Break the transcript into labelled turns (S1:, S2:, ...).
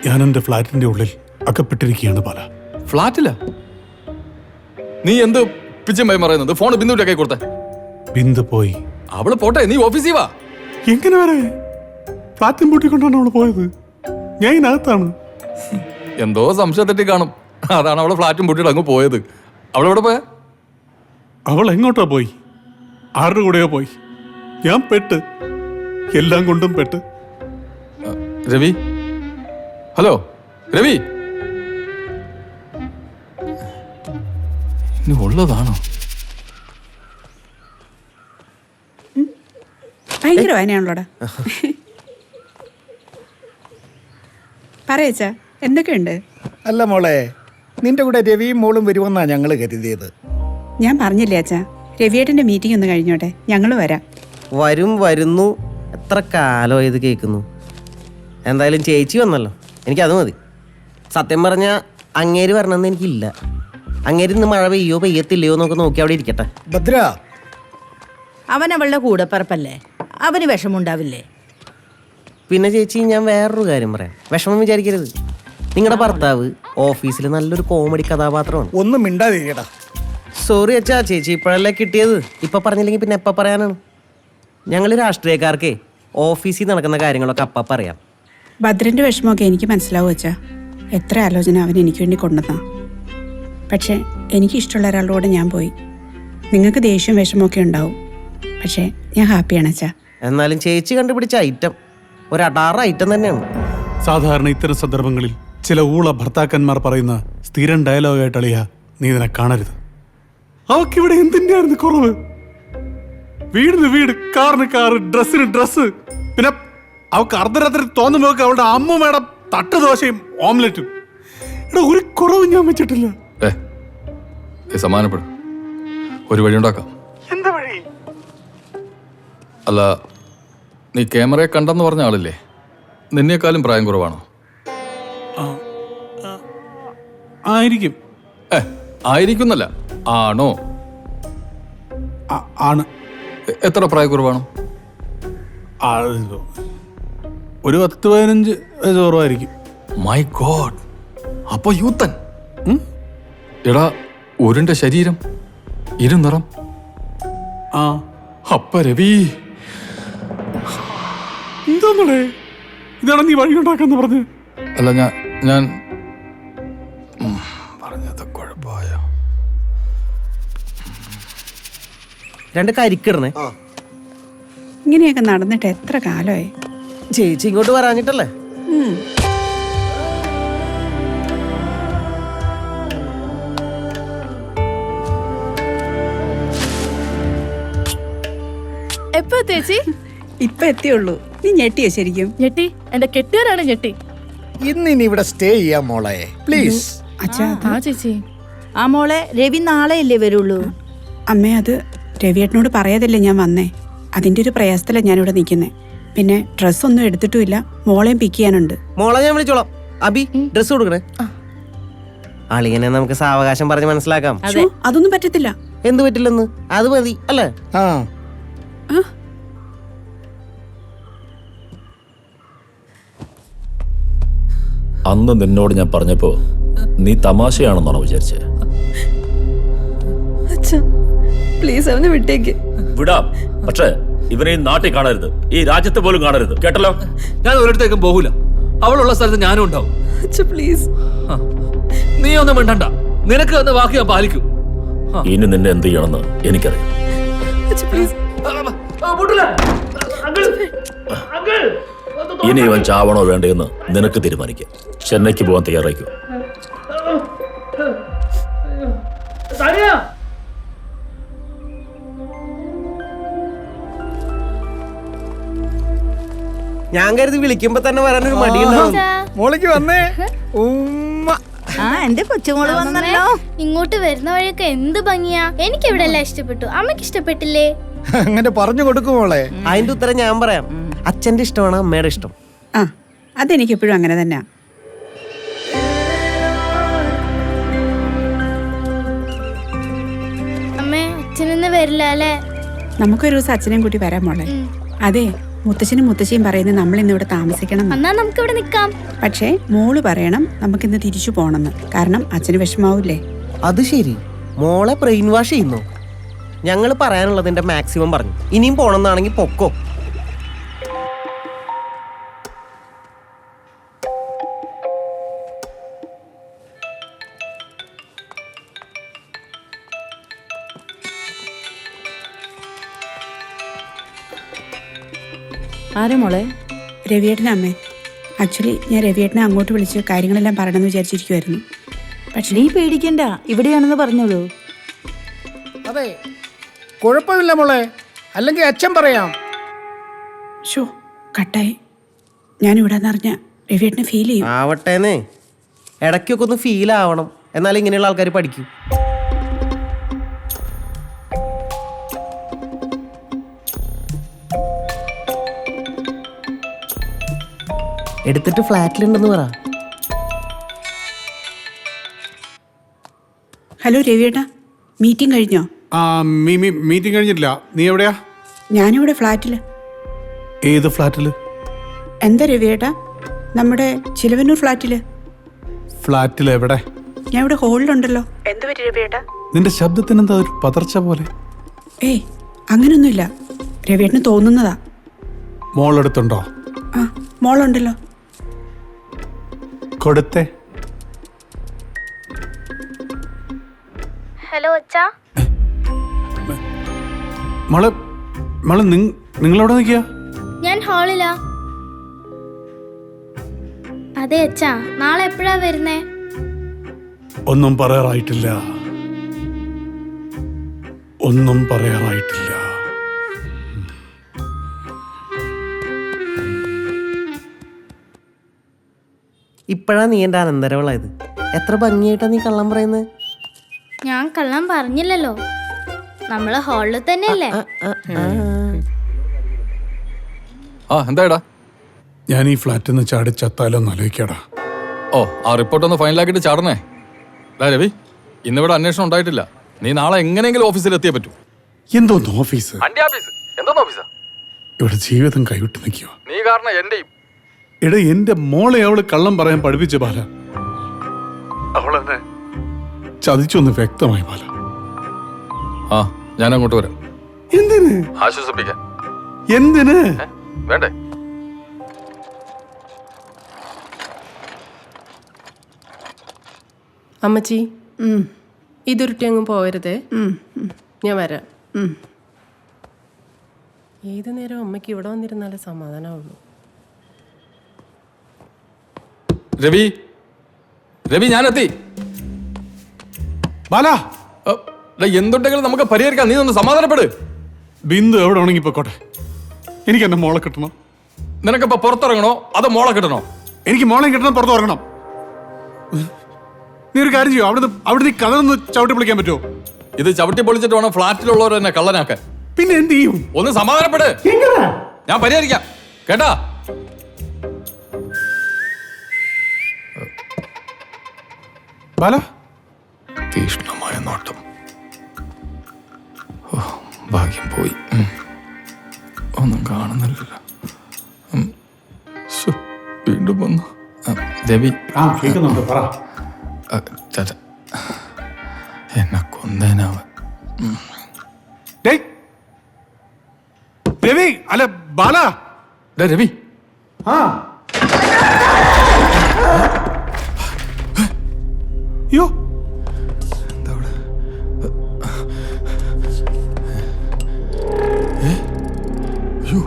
S1: ഞാൻ എൻ്റെ ഫ്ലാറ്റിന്റെ ഉള്ളിൽ അകപ്പെട്ടിരിക്കുകയാണ് ബാല.
S2: ഫ്ലാറ്റില്ല? നീ എന്ത് പിച്ചമ്പായി പറയുന്നത്? ഫോൺ ബിന്ദുവിന്റെ കൈ കൊടുത്തേ.
S1: ബിന്ദു പോയി.
S2: അവള് പോട്ടെ, നീ ഓഫീസിൽ വാ.
S1: എങ്ങനെ വരെ? ഫ്ലാറ്റും പൂട്ടിക്കൊണ്ടാണ് അവള് പോയത്. ഞാൻ ഇതിനകത്താണ്.
S2: എന്തോ സംശയത്തെറ്റി കാണും, അതാണ് അവളെ ഫ്ലാറ്റും പൂട്ടിയിട്ട് അങ്ങ് പോയത്. അവളെവിടെ പോയാ?
S1: അവൾ എങ്ങോട്ടാ പോയി? ആരുടെ കൂടെയോ പോയി. ഞാൻ പെട്ട്, എല്ലാം കൊണ്ടും പെട്ട്.
S2: രവി, ഹലോ രവി, ഇനി ഉള്ളതാണോ?
S3: ഭയങ്കര വായനയാണല്ലോടാ. പറയച്ചാ, എന്തൊക്കെയുണ്ട്?
S4: അല്ല മോളെ, നിന്റെ കൂടെ രവിയും മോളും വരുമെന്നാ ഞങ്ങൾ കരുതിയത്.
S3: ഞാൻ പറഞ്ഞില്ലേ അച്ഛാ, രവിയേട്ടൻ്റെ മീറ്റിംഗ് ഒന്ന് കഴിഞ്ഞോട്ടെ, ഞങ്ങൾ വരാം.
S5: വരുന്നു. എത്ര കാലമായി ഇത് കേൾക്കുന്നു. എന്തായാലും ചേച്ചി വന്നല്ലോ, എനിക്കത് മതി. സത്യം പറഞ്ഞാൽ അങ്ങേര് വരണമെന്ന് എനിക്കില്ല. അങ്ങേര് ഇന്ന് മഴ പെയ്യോ പെയ്യത്തില്ലയോ എന്നൊക്കെ നോക്കി അവിടെ ഇരിക്കട്ടെ.
S4: ഭദ്ര,
S6: അവൻ അവളുടെ കൂടപ്പറപ്പല്ലേ, അവന് വിഷമുണ്ടാവില്ലേ?
S5: പിന്നെ ചേച്ചി, ഞാൻ വേറൊരു കാര്യം പറയാം, വിഷമം വിചാരിക്കരുത്. നിങ്ങളുടെ ഭർത്താവ് ഓഫീസിൽ നല്ലൊരു കോമഡി കഥാപാത്രമാണ്.
S4: ഒന്നും മിണ്ടാതിരിക്കടാ.
S5: സോറി അച്ഛാ, ചേച്ചി ഇപ്പോഴല്ലേ കിട്ടിയത്. ഇപ്പൊ പറഞ്ഞില്ലെങ്കിൽ പിന്നെ എപ്പോൾ പറയാനാണ്? ഞങ്ങൾ രാഷ്ട്രീയക്കാർക്കേ ഓഫീസിൽ നടക്കുന്ന കാര്യങ്ങളൊക്കെ അപ്പം പറയാം.
S3: ഭദ്രൻ്റെ വിഷമമൊക്കെ എനിക്ക് മനസ്സിലാവും അച്ഛാ. എത്ര ആലോചന അവൻ എനിക്ക് വേണ്ടി കൊണ്ടുവന്നാ. പക്ഷേ എനിക്കിഷ്ടമുള്ള ഒരാളുടെ കൂടെ ഞാൻ പോയി. നിങ്ങൾക്ക് ദേഷ്യവും വിഷമമൊക്കെ ഉണ്ടാവും, പക്ഷേ ഞാൻ ഹാപ്പിയാണ് അച്ഛാ.
S5: എന്നാലും ചേച്ചി കണ്ടുപിടിച്ച ഐറ്റം ഒരു അടാറ് ഐറ്റം തന്നെയാണ്.
S1: സാധാരണ ഇത്തരം സന്ദർഭങ്ങളിൽ ചില ഊള ഭർത്താക്കന്മാർ പറയുന്ന സ്ഥിരം ഡയലോഗായിട്ട് അളിയ, നീ ഇതിനെ കാണരുത്. അവക്കിവിടെ എന്തിൻ്റെയായിരുന്നു കുറവ്? വീടിന് വീട്, കാറിന് കാറ്, ഡ്രസ്സിന് ഡ്രസ്സ്. പിന്നെ അവക്ക് അർദ്ധരാത്രി തോന്നുമ്പോഴൊക്കെ അവളുടെ അമ്മൂമ്മയുടെ തട്ടുദോശയും ഓംലെറ്റും. ഇവിടെ ഒരു കുറവും ഞാൻ വെച്ചിട്ടില്ല.
S2: സമാനപ്പെടും, ഒരു വഴി ഉണ്ടാക്കാം.
S1: എന്താ വഴി?
S2: അല്ല, നീ ക്യാമറയെ കണ്ടെന്ന് പറഞ്ഞ ആളില്ലേ, നിന്നേക്കാളും പ്രായം കുറവാണോ?
S1: ആയിരിക്കും.
S2: ആയിരിക്കുന്നല്ല, ആണോ?
S1: ആണ്.
S2: എത്ര പ്രായക്കുറവാണോ?
S1: ഒരു 10-15 വയസ്സ് കുറവായിരിക്കും.
S2: മൈ ഗോഡ്, അപ്പൊ യൂത്തൻ. എടാ, ഉരുണ്ട ശരീരം, ഇരുനിറം. അപ്പ രവി,
S1: എന്താന്നടേ ഇതാണ് നീ വഴി ഉണ്ടാക്കാന്ന് പറഞ്ഞു?
S2: അല്ല, ഞാൻ പറഞ്ഞത് കുഴപ്പമായ.
S5: രണ്ട് കരിക്കിടണേ.
S3: ഇങ്ങനെയൊക്കെ നടന്നിട്ട് എത്ര കാലമായി.
S5: ചേച്ചി ഇങ്ങോട്ട് വരാഞ്ഞിട്ടല്ലേ?
S7: എപ്പോ ചേച്ചി?
S3: ഇപ്പൊ എത്തിയുള്ളൂ. നീ ഞെട്ടിയോ ശരിക്കും?
S7: ഞെട്ടി, എന്റെ കെട്ടിയവരാണ് ഞെട്ടി.
S4: ഇന്ന് ഇവിടെ സ്റ്റേ ചെയ്യാം മോളെ, പ്ലീസ്.
S3: അച്ഛാ,
S7: ആ ചേച്ചി.
S6: ആ മോളെ, രവി നാളെയല്ലേ വരുള്ളൂ?
S3: അമ്മേ, അത് രവിയേട്ടനോട് പറയാതല്ലേ ഞാൻ വന്നേ. അതിൻ്റെ ഒരു പ്രയാസത്തിലാണ് ഞാനിവിടെ നിൽക്കുന്നേ. പിന്നെ ഡ്രസ്സൊന്നും എടുത്തിട്ടുമില്ല, മോളെയും പിക്ക് ചെയ്യാനുണ്ട്.
S5: മോളെ ഞാൻ വിളിച്ചോളാം. അബി, ഡ്രസ് കൊടുക്കണേ. അളിയനെ നമുക്ക് സാവകാശം പറഞ്ഞ് മനസ്സിലാക്കാം.
S3: ശ്ശോ, അതൊന്നും പറ്റത്തില്ല.
S5: എന്ത് പറ്റില്ലെന്ന്? അത് മതി അല്ലേ?
S4: ആ,
S8: അന്ന് നിന്നോട് ഞാൻ പറഞ്ഞപ്പോ നീ തമാശയാണെന്നാണോ വിചാരിച്ചേ?
S7: പ്ലീസ് അവനെ വിട്ടേക്ക്.
S8: വിടാം, പക്ഷേ ഇവനെ ഈ നാട്ടിൽ കാണരുത്, ഈ രാജ്യത്ത് പോലും കാണരുത്, കേട്ടല്ലോ?
S2: ഞാൻ ഒരിടത്തേക്കും പോകൂല. അവളുള്ള സ്ഥലത്ത് ഞാനും ഉണ്ടാവും.
S7: പ്ലീസ്.
S2: നീ ഒന്നും മിണ്ടണ്ട, നിനക്ക് എന്ന വാക്ക് ഞാൻ പാലിക്കും.
S8: ഇനി നിന്നെ എന്ത് ചെയ്യണമെന്ന് എനിക്കറിയാം.
S7: പ്ലീസ്.
S8: ഇനി ഇവൻ ചാവണോ വേണ്ടയെന്ന് നിനക്ക് തീരുമാനിക്കാം. ചെന്നൈക്ക് പോകാൻ തയ്യാറായിക്കോ.
S5: ഞാൻ കരുതി വിളിക്കുമ്പോ തന്നെ വരാനൊരു മടിയുണ്ടാവും.
S4: മോളിക്ക് വന്നേ. ഉമ്മ.
S6: ആ, എന്റെ കൊച്ചുമോള് വന്നല്ലോ.
S9: ഇങ്ങോട്ട് വരുന്ന വഴിയൊക്കെ എന്ത് ഭംഗിയാ. എനിക്ക് ഇവിടെ എല്ലാം ഇഷ്ടപ്പെട്ടു. അമ്മക്ക് ഇഷ്ടപ്പെട്ടില്ലേ?
S4: അങ്ങനെ പറഞ്ഞു കൊടുക്കും മോളെ.
S5: അതിന്റെ ഉത്തരം ഞാൻ പറയാം. അച്ഛന്റെ ഇഷ്ടമാണ് അമ്മയുടെ ഇഷ്ടം.
S3: ആ, അതെനിക്കെപ്പോഴും അങ്ങനെ തന്നെയാ.
S9: അമ്മേ, അച്ഛനൊന്നും വരില്ല അല്ലേ?
S3: നമുക്കൊരു ദിവസം അച്ഛനെയും കൂട്ടി വരാം മോളെ. അതെ, മുത്തശ്ശനും മുത്തശ്ശിയും പറയുന്നത് നമ്മൾ ഇന്നിവിടെ താമസിക്കണം എന്ന്.
S9: എന്നാ നമുക്ക് ഇവിടെ നിക്കാം.
S3: പക്ഷേ മോള് പറയണം നമുക്കിന്ന് തിരിച്ചു പോണെന്ന്. കാരണം അച്ഛന് വിഷമാവൂലേ?
S5: അത് ശരി, മോളെ ബ്രെയിൻ വാഷ് ചെയ്യുന്നു. ഞങ്ങൾ പറയാനുള്ളതിന്റെ മാക്സിമം പറഞ്ഞു. ഇനിയും പോണെന്നാണെങ്കിൽ പൊക്കോ.
S6: ആരെ മോളെ?
S3: രവിയേട്ടനെ അമ്മേ. ആക്ച്വലി ഞാൻ രവിയേട്ടനെ അങ്ങോട്ട് വിളിച്ച് കാര്യങ്ങളെല്ലാം പറയണമെന്ന് വിചാരിച്ചിരിക്കുമായിരുന്നു. പക്ഷേ
S6: നീ പേടിക്കണ്ട, ഇവിടെയാണെന്ന് പറഞ്ഞോളൂ.
S4: അതെ, കുഴപ്പമില്ല മോളെ, അല്ലെങ്കിൽ അച്ഛൻ പറയാം.
S3: ഷോ കട്ടായി. ഞാനിവിടെ നിറഞ്ഞ രവിയേട്ടനെ ഫീൽ ചെയ്യും.
S5: ആവട്ടേന്നേ, ഇടയ്ക്കൊക്കെ ഒന്ന് ഫീൽ ആവണം, എന്നാലും ഇങ്ങനെയുള്ള ആൾക്കാർ പഠിക്കും. എടുത്തിട്ട് ഫ്ലാറ്റിലുണ്ടെന്ന് പറ.
S3: ഹലോ രവിയേട്ടാ, മീറ്റിംഗ് കഴിഞ്ഞോ?
S1: മീറ്റിംഗ് കഴിഞ്ഞിട്ടില്ല. നീ എവിടെയാ?
S3: ഞാനിവിടെ ഫ്ലാറ്റിൽ.
S1: ഏത് ഫ്ലാറ്റിൽ?
S3: എന്താ രവിയേട്ടാ? നമ്മുടെ ചിലവന്നൂർ ഫ്ലാറ്റിൽ.
S1: ഫ്ലാറ്റിൽ എവിടെ?
S3: ഞാൻ ഇവിടെ ഹോളിലുണ്ടല്ലോ. എന്ത് പറ്റി രവിയേട്ടാ?
S1: നിന്റെ ശബ്ദത്തിന് എന്താ ഒരു പതർച്ച പോലെ?
S3: ഏയ് അങ്ങനൊന്നുമില്ല, രവിയേട്ടന് തോന്നുന്നതാ.
S1: മോളെടുത്തുണ്ടോ?
S3: ആ മോളുണ്ടല്ലോ.
S1: കൊടുത്തേ.
S9: ഹലോ അച്ഛാ.
S1: മോളെ നിങ്ങളെവിടെ നിൽക്കുക?
S9: ഞാൻ ഹാളിലാ. അതെ അച്ഛാ, നാളെ എപ്പോഴാ വരുന്നേ?
S1: ഒന്നും പറയാറായിട്ടില്ല. ഒന്നും പറയാറായിട്ടില്ല.
S5: ഇപ്പോഴാ നീ എൻ്റെ അനന്തരവളായത്. എത്ര ഭംഗിയായിട്ടാ നീ കള്ളം പറയുന്നത്.
S9: ഞാൻ കള്ളം പറഞ്ഞില്ലല്ലോ, നമ്മള് ഹാളിൽ തന്നെയല്ലേ.
S2: ആ എന്താടാ?
S1: ഞാൻ ഈ ഫ്ലാറ്റിൽ നിന്ന് ചാടി ചത്താലോ എന്ന് ആലോചിക്കാടാ.
S2: ഓ, ആ റിപ്പോർട്ട് ഒന്ന് ഫൈനലാക്കിയിട്ട് ചാടണേ. രവി, ഇന്നിവിടെ അന്വേഷണം ഉണ്ടായിട്ടില്ല. നീ നാളെ എങ്ങനെയെങ്കിലും ഓഫീസിൽ എത്തിയേ പറ്റൂ.
S1: എന്തോന്ന് ഓഫീസ്?
S2: എന്തോന്ന് ഓഫീസാ?
S1: ഇവിടെ ജീവിതം കൈവിട്ട് നിൽക്കുക.
S2: നീ കാരണം എന്റെയും.
S1: എടാ, എന്റെ മോളെ അവള് കള്ളം പറയാൻ പഠിപ്പിച്ച ബാല. അവളെന്നെ ചതിച്ചൊന്ന് വ്യക്തമായി ബാല.
S2: ആ, ഞാൻ അങ്ങോട്ട് വരാം.
S1: എന്തിന്?
S2: ആശ്വസിപ്പിക്കാൻ.
S1: എന്തിന്?
S2: വേണ്ടേ?
S10: അമ്മച്ചി, ഇതൊരുട്ടി അങ്ങ് പോകരുതേ. ഞാൻ വരാം. ഏത് നേരം അമ്മയ്ക്ക് ഇവിടെ വന്നിരുന്നാലേ സമാധാനമുള്ളൂ.
S2: രവി, രവി, ഞാനെത്തി.
S1: ബാല,
S2: എന്തുണ്ടെങ്കിലും നമുക്ക് പരിഹരിക്കാം. നീ ഒന്ന് സമാധാനപ്പെട്.
S1: ബിന്ദു എവിടെ ഉണങ്ങി പൊക്കോട്ടെ. എനിക്ക് എന്റെ മോളെ കിട്ടണം.
S2: നിനക്കിപ്പോ പുറത്തിറങ്ങണോ അതോ മോളെ കിട്ടണോ?
S1: എനിക്ക് മോളെ കിട്ടണം, പുറത്ത് ഇറങ്ങണം. നീ ഒരു കാര്യം ചെയ്യോ, അവിടെ നീ കഥ ഒന്ന് ചവിട്ടി പൊളിക്കാൻ പറ്റുമോ?
S2: ഇത് ചവിട്ടി പൊളിച്ചിട്ട് വേണം ഫ്ലാറ്റിലുള്ളവർ എന്നെ കള്ളനാക്കാൻ.
S1: പിന്നെ എന്ത് ചെയ്യും?
S2: ഒന്ന് സമാധാനപ്പെട്, ഞാൻ പരിഹരിക്കാം. കേട്ടാ?
S1: ബാല,
S2: തീഷ്ണമായ നോട്ടം. ഭാഗ്യം പോയി. ഒന്നും കാണുന്നില്ലല്ലോ. വീണ്ടും വന്നു. രവി,
S1: കേൾക്കുന്നുണ്ട്, പറ.
S2: ചേട്ടാ, എന്നെ കൊന്നേനാവൻ.
S1: രവി, അല്ല ബാല.
S2: രവി,
S1: അയ്യോ,
S2: എന്താ അവിടെ? അയ്യോ,